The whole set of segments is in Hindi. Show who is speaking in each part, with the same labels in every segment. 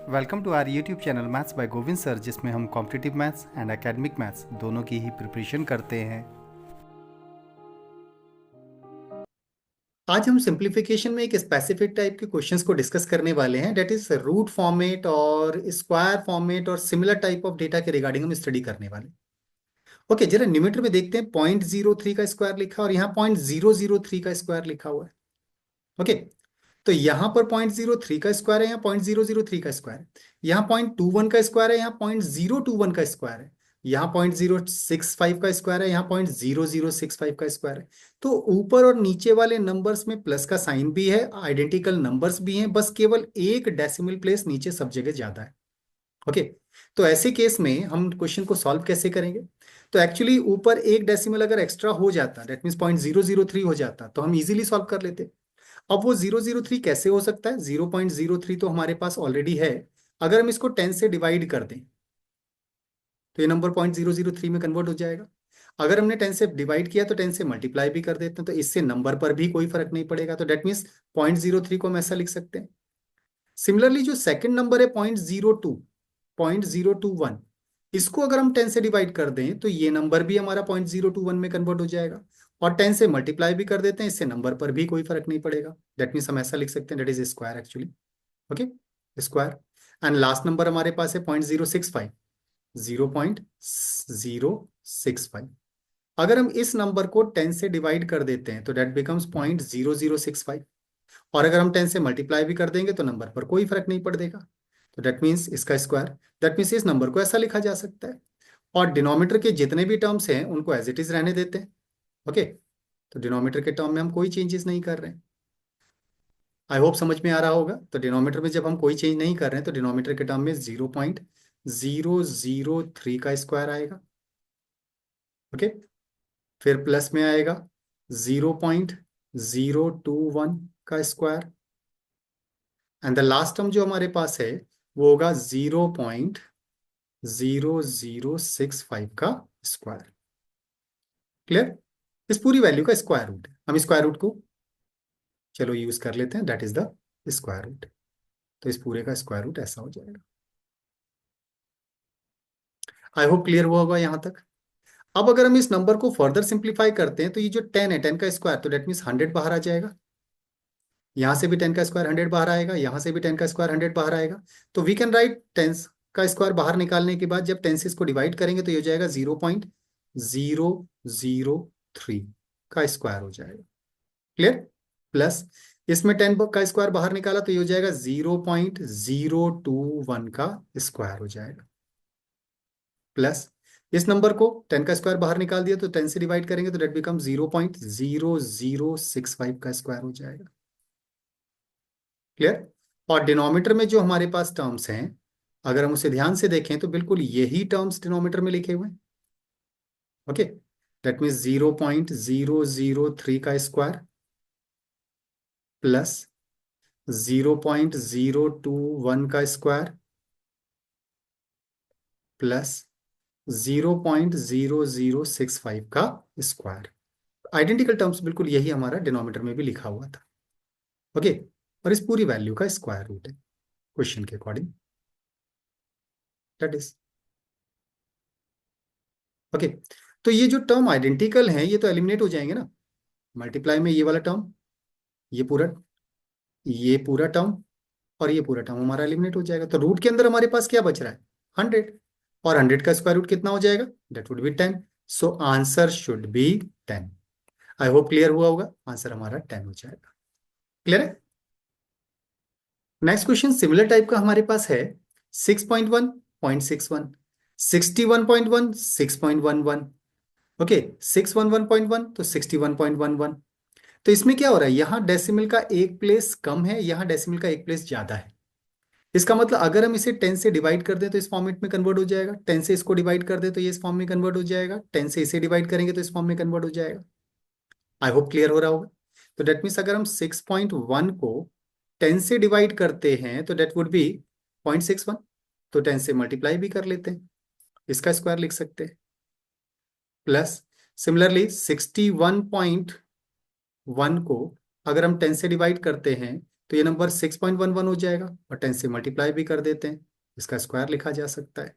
Speaker 1: Welcome to our YouTube channel maths by Govind sir, जिसमें हम competitive maths and academic maths दोनों की ही प्रिपरेशन करते हैं। आज हम सिंप्लीफिकेशन में एक स्पेसिफिक टाइप के क्वेश्चंस को डिस्कस करने वाले हैं, डेट इज रूट फॉर्मेट और स्क्वायर फॉर्मेट और सिमिलर टाइप ऑफ डेटा के रिगार्डिंग हम स्टडी करने वाले। ओके, जरा न्यूमेरेटर में देखते हैं। 0.03 का स्क्वायर लिखा और यहाँ 0.003 का स्क्वायर लिखा हुआ है। ओके, तो यहाँ पर 0.03 का स्क्वायर है, यहाँ 0.003 का स्क्वायर है, यहाँ 0.21 का स्क्वायर है, यहाँ 0.021 का स्क्वायर है, यहाँ 0.065 का स्क्वायर है, यहाँ 0.0065 का स्क्वायर है। तो ऊपर और नीचे वाले नंबर्स में प्लस का साइन भी है, आइडेंटिकल नंबर्स भी हैं, बस केवल एक डेसिमल प्लेस नीचे सब जगह ज्यादा है। ओके, तो ऐसे केस में हम क्वेश्चन को सॉल्व कैसे करेंगे? तो एक्चुअली ऊपर एक डेसिमल अगर एक्स्ट्रा हो जाता, दैट मीन्स 0.003 हो जाता, तो हम इजीली सॉल्व कर लेते। अब वो 003 कैसे हो सकता है? 0.03 तो हमारे पास ऑलरेडी है। अगर हम इसको 10 से डिवाइड कर दें तो ये नंबर 0.003 में कन्वर्ट हो जाएगा। अगर हमने 10 से डिवाइड किया तो 10 से मल्टीप्लाई भी कर देते हैं, तो इससे नंबर पर भी कोई फर्क नहीं पड़ेगा। तो डेट मीन्स 0.03 को हम ऐसा लिख सकते हैं। सिमिलरली जो सेकंड नंबर है 0.01, इसको अगर हम 10 से डिवाइड कर दें तो ये नंबर भी हमारा 0.021 में कन्वर्ट हो जाएगा, और 10 से मल्टीप्लाई भी कर देते हैं, इससे नंबर पर भी कोई फर्क नहीं पड़ेगा। दैट मीन्स हम ऐसा लिख सकते हैं, that is square actually. Okay, square. And last number हमारे पास है 0.065, 0.065। अगर हम इस नंबर को 10 से डिवाइड कर देते हैं तो दैट बिकम्स 0.0065, और अगर हम 10 से मल्टीप्लाई भी कर देंगे तो नंबर पर कोई फर्क नहीं पड़ेगा। तो दैट मीन्स इसका स्क्वायर, दैट मीन्स इस नंबर को ऐसा लिखा जा सकता है। और डिनोमिनेटर के जितने भी टर्म्स हैं उनको एज इट इज रहने देते हैं। ओके, तो डिनोमिनेटर के टर्म में हम कोई चेंजेस नहीं कर रहे हैं। आई होप समझ में आ रहा होगा। तो डिनोमिनेटर में जब हम कोई चेंज नहीं कर रहे हैं तो डिनोमिनेटर के टर्म में 0.003 का स्क्वायर आएगा। ओके, फिर प्लस में आएगा 0.021 का square, and the last term जो हमारे पास है वो होगा 0.0065 का स्क्वायर। क्लियर? इस पूरी वैल्यू का स्क्वायर रूट है। हम स्क्वायर रूट को चलो यूज कर लेते हैं, that is the square root. तो इस पूरे का स्क्वायर रूट ऐसा हो जाएगा। आई होप क्लियर हुआ होगा यहां तक। अब अगर हम इस नंबर को फर्दर सिंप्लीफाई करते हैं तो ये जो 10 है, 10 का स्क्वायर, तो डेट मीन्स 100 बाहर आ जाएगा। यहां से भी 10 का स्क्वायर 100 बाहर आएगा, यहां से भी 10 का स्क्वायर 100 बाहर आएगा। तो वी कैन राइट 10 का स्क्वायर बाहर निकालने के बाद जब 10 से इसको डिवाइड करेंगे तो ये हो जाएगा 0.003 का स्क्वायर हो जाएगा। क्लियर? प्लस इसमें 10 का स्क्वायर बाहर निकाला तो ये हो जाएगा 0.021 का स्क्वायर हो जाएगा। प्लस इस नंबर को 10 का स्क्वायर बाहर निकाल दिया तो 10 से डिवाइड करेंगे तो डेट बिकम 0.0065 का स्क्वायर हो जाएगा। क्लियर? और डिनोमिनेटर में जो हमारे पास टर्म्स हैं, अगर हम उसे ध्यान से देखें तो बिल्कुल यही टर्म्स डिनोमिनेटर में लिखे हुए हैं। ओके, दैट मीन्स 0.003 का स्क्वायर प्लस 0.021 का स्क्वायर प्लस 0.0065 का स्क्वायर। आइडेंटिकल टर्म्स बिल्कुल यही हमारा डिनोमिनेटर में भी लिखा हुआ था। ओके, और इस पूरी वैल्यू का स्क्वायर रूट है क्वेश्चन के अकॉर्डिंग, दैट इज ओके। तो ये जो टर्म आइडेंटिकल है ये तो एलिमिनेट हो जाएंगे ना। मल्टीप्लाई में ये वाला टर्म, ये पूरा टर्म और ये पूरा टर्म हमारा एलिमिनेट हो जाएगा। तो रूट के अंदर हमारे पास क्या बच रहा है? 100, और 100 का स्क्वायर रूट कितना हो जाएगा? That would be 10। So answer should be 10। I hope clear हुआ होगा। आंसर हमारा 10 हो जाएगा। क्लियर है? नेक्स्ट क्वेश्चन सिमिलर टाइप का हमारे पास है। 6.1.61, 61.1, 6.11। ओके, 611.1 तो 61.11। तो इसमें क्या हो रहा है, यहाँ डेसिमल का एक प्लेस कम है, यहाँ डेसिमल का एक प्लेस ज्यादा है। इसका मतलब अगर हम इसे 10 से डिवाइड कर दें तो इस फॉर्मेट में कन्वर्ट हो जाएगा, 10 से इसको डिवाइड कर दे तो ये इस फॉर्म में कन्वर्ट हो जाएगा, 10 से इसे डिवाइड करेंगे तो इस फॉर्म में कन्वर्ट हो जाएगा। आई होप क्लियर हो रहा होगा। तो डेट मीन्स अगर हम 6.1 को 10 से डिवाइड करते हैं तो डेट वुड बी 0.61, तो 10 से मल्टीप्लाई भी कर लेते हैं, इसका स्क्वायर लिख सकते हैं। प्लस सिमिलरली 61.1 को अगर हम 10 से डिवाइड करते हैं तो ये नंबर 6.11 हो जाएगा और 10 से मल्टीप्लाई भी कर देते हैं, इसका स्क्वायर लिखा जा सकता है।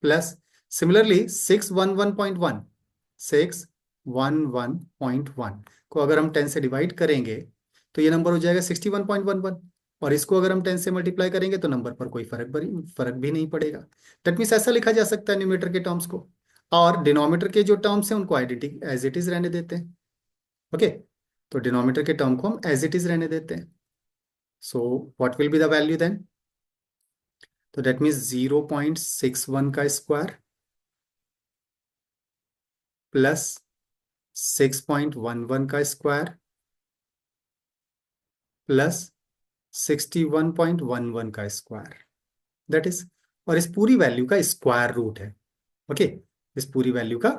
Speaker 1: प्लस सिमिलरली 611.1 को अगर हम 10 से डिवाइड करेंगे तो ये नंबर हो जाएगा 61.11, और इसको अगर हम 10 से मल्टीप्लाई करेंगे तो नंबर पर कोई फर्क भी नहीं पड़ेगा। दैट मीन्स ऐसा लिखा जा सकता है न्यूमरेटर के टर्म्स को, और डिनोमिनेटर के जो टर्म्स हैं उनको आइडेंटिटी एज इट इज रहने देते हैं। ओके, तो डिनोमिनेटर के टर्म को हम एज इट इज रहने देते हैं। So what will be the value then? तो दैट मीन्स 0.61 का स्क्वायर प्लस 6.11 का स्क्वायर प्लस 61.11 का स्क्वायर, दैट इज, और इस पूरी वैल्यू का स्क्वायर रूट है। ओके, इस पूरी वैल्यू का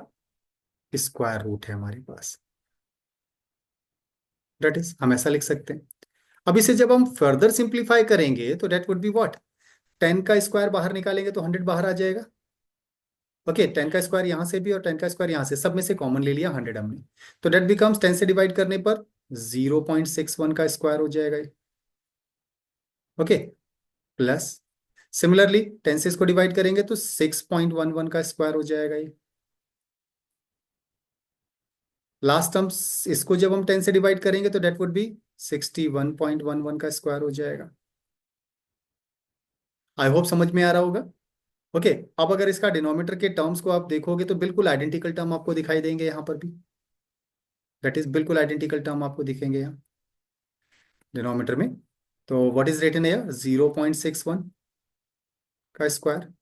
Speaker 1: स्क्वायर रूट है हमारे पास, दैट इज, हम ऐसा लिख सकते हैं। अब इसे जब हम फर्दर सिंप्लीफाई करेंगे तो दैट वुड बी व्हाट, 10 का स्क्वायर बाहर निकालेंगे तो 100 बाहर आ जाएगा। ओके, 10 का स्क्वायर यहां से भी और 10 का स्क्वायर यहां से, सब में से कॉमन ले लिया 100 हमने, तो दैट बिकम्स 10 से डिवाइड करने पर 0.61 का स्क्वायर हो जाएगा। ओके, प्लस सिमिलरली 10 से इसको डिवाइड करेंगे तो 6.11 का स्क्वायर हो जाएगा ये। लास्ट टर्म इसको जब हम 10 से डिवाइड करेंगे तो दैट वुड बी 61.11 का स्क्वायर हो जाएगा। आई होप समझ में आ रहा होगा। ओके, अब अगर इसका डिनोमिनेटर के टर्म्स को आप देखोगे तो बिल्कुल आइडेंटिकल टर्म आपको दिखाई देंगे यहाँ पर भी, दैट इज बिल्कुल आइडेंटिकल टर्म आपको दिखेंगे यहाँ डिनोमिनेटर में। तो व्हाट इज रिटन हियर, 0.61 का स्क्वायर,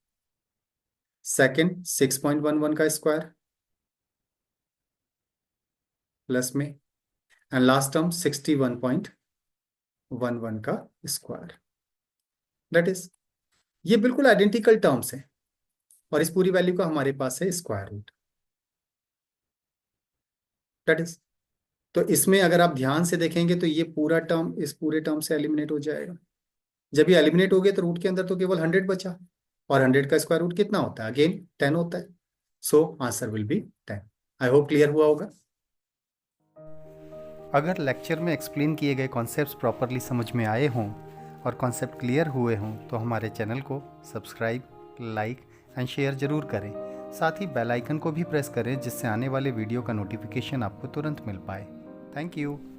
Speaker 1: सेकेंड 6.11 का स्क्वायर प्लस में, एंड लास्ट टर्म 61.11 का स्क्वायर, दैट इज, ये बिल्कुल आइडेंटिकल टर्म्स हैं, और इस पूरी वैल्यू का हमारे पास है स्क्वायर रूट, दैट इज। तो इसमें अगर आप ध्यान से देखेंगे तो ये पूरा टर्म इस पूरे टर्म से एलिमिनेट हो जाएगा। जब ये एलिमिनेट हो गया तो रूट के अंदर तो केवल 100 बचा, और 100 का स्क्वायर रूट कितना होता है, अगेन 10 होता है। So answer will be 10। I hope clear हुआ होगा।
Speaker 2: अगर लेक्चर में एक्सप्लेन किए गए कॉन्सेप्ट्स प्रॉपरली समझ में आए हों और कॉन्सेप्ट क्लियर हुए हों तो हमारे चैनल को सब्सक्राइब, लाइक एंड शेयर ज़रूर करें। साथ ही बेल आइकन को भी प्रेस करें जिससे आने वाले वीडियो का नोटिफिकेशन आपको तुरंत मिल पाए। Thank you.